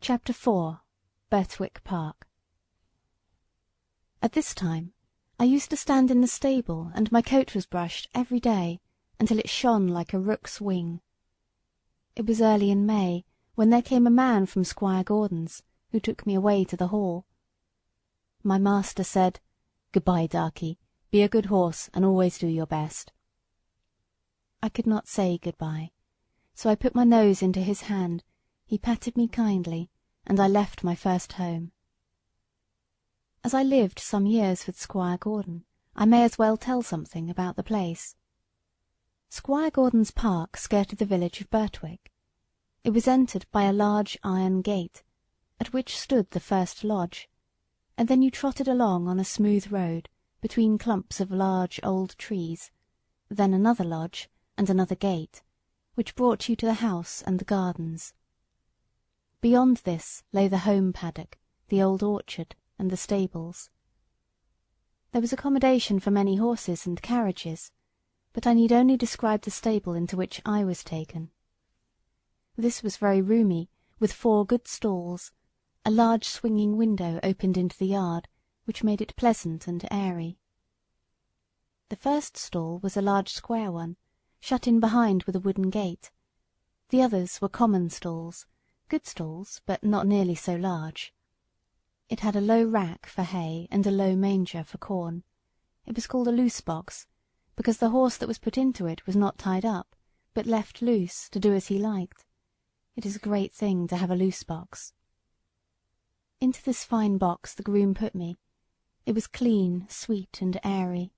Chapter 4. Birtwick Park. At this time I used to stand in the stable, and my coat was brushed every day until it shone like a rook's wing. It was early in May, when there came a man from Squire Gordon's, who took me away to the hall. My master said, "Good-bye, Darkie. Be a good horse, and always do your best." I could not say good-bye, so I put my nose into his hand. He patted me kindly, and I left my first home. As I lived some years with Squire Gordon, I may as well tell something about the place. Squire Gordon's park skirted the village of Birtwick. It was entered by a large iron gate, at which stood the first lodge, and then you trotted along on a smooth road between clumps of large old trees, then another lodge and another gate, which brought you to the house and the gardens. Beyond this lay the home paddock, the old orchard, and the stables. There was accommodation for many horses and carriages, but I need only describe the stable into which I was taken. This was very roomy, with 4 good stalls. A large swinging window opened into the yard, which made it pleasant and airy. The first stall was a large square one, shut in behind with a wooden gate. The others were common stalls, good stalls, but not nearly so large. It had a low rack for hay and a low manger for corn. It was called a loose box, because the horse that was put into it was not tied up, but left loose to do as he liked. It is a great thing to have a loose box. Into this fine box the groom put me. It was clean, sweet, and airy.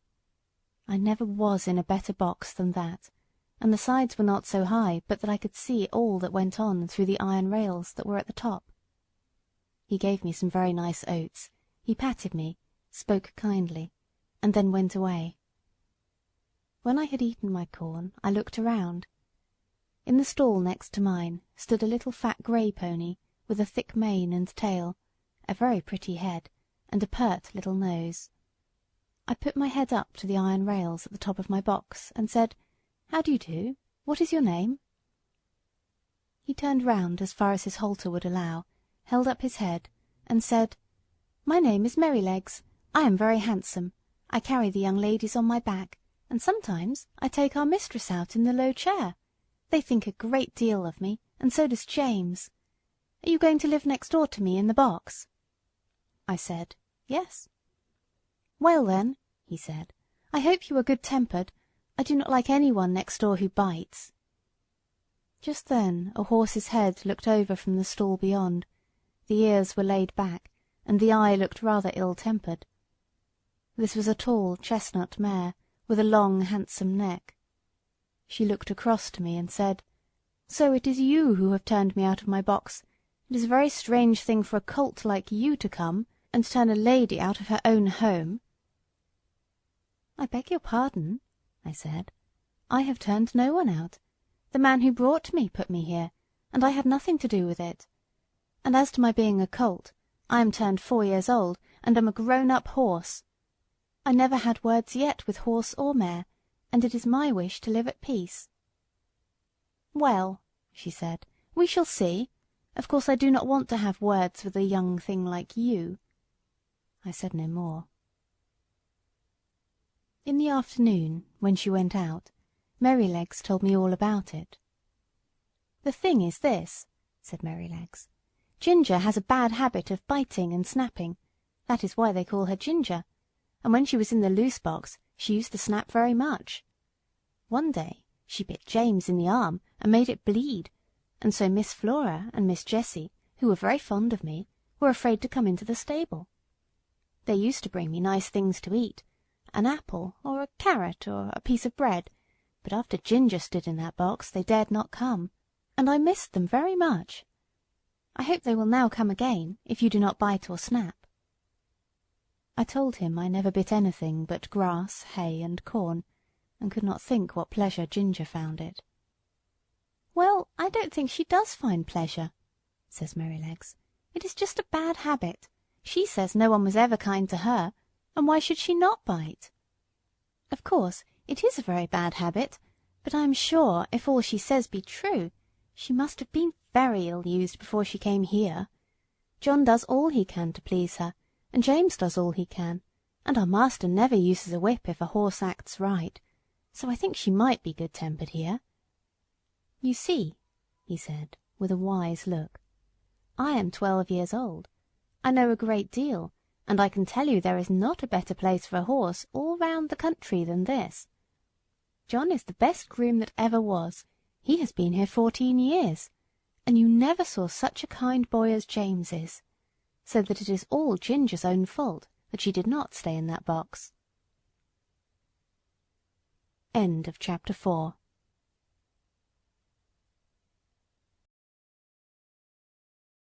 I never was in a better box than that, and the sides were not so high but that I could see all that went on through the iron rails that were at the top. He gave me some very nice oats. He patted me, spoke kindly, and then went away. When I had eaten my corn, I looked around. In the stall next to mine stood a little fat grey pony with a thick mane and tail, a very pretty head, and a pert little nose. I put my head up to the iron rails at the top of my box, and said, "How do you do? What is your name?" He turned round as far as his halter would allow, held up his head, and said, "My name is Merrylegs. I am very handsome. I carry the young ladies on my back, and sometimes I take our mistress out in the low chair. They think a great deal of me, and so does James. Are you going to live next door to me in the box?" I said, "Yes." "Well then," he said, "I hope you are good-tempered. I do not like anyone next door who bites." Just then a horse's head looked over from the stall beyond. The ears were laid back, and the eye looked rather ill-tempered. This was a tall chestnut mare, with a long handsome neck. She looked across to me and said, "So it is you who have turned me out of my box. It is a very strange thing for a colt like you to come and turn a lady out of her own home." "I beg your pardon," I said. "I have turned no one out. The man who brought me put me here, and I had nothing to do with it. And as to my being a colt, I am turned 4 years old, and am a grown-up horse. I never had words yet with horse or mare, and it is my wish to live at peace." "Well," she said, "we shall see. Of course I do not want to have words with a young thing like you." I said no more. In the afternoon, when she went out, Merrylegs told me all about it. "The thing is this," said Merrylegs. "Ginger has a bad habit of biting and snapping. That is why they call her Ginger. And when she was in the loose box she used to snap very much. One day she bit James in the arm and made it bleed, and so Miss Flora and Miss Jessie, who were very fond of me, were afraid to come into the stable. They used to bring me nice things to eat, an apple or a carrot or a piece of bread, but after Ginger stood in that box they dared not come, and I missed them very much. I hope they will now come again, if you do not bite or snap." I told him I never bit anything but grass, hay, and corn, and could not think what pleasure Ginger found it. "Well, I don't think she does find pleasure," says Merrylegs. "It is just a bad habit. She says no one was ever kind to her, and why should she not bite? Of course, it is a very bad habit, but I am sure, if all she says be true, she must have been very ill-used before she came here, John does all he can to please her, and James does all he can, and our master never uses a whip if a horse acts right, so I think she might be good-tempered here. You see," he said, with a wise look, "I am 12 years old. I know a great deal, and I can tell you there is not a better place for a horse all round the country than this. John is the best groom that ever was. He has been here 14 years, and you never saw such a kind boy as James is, so that it is all Ginger's own fault that she did not stay in that box." End of Chapter 4.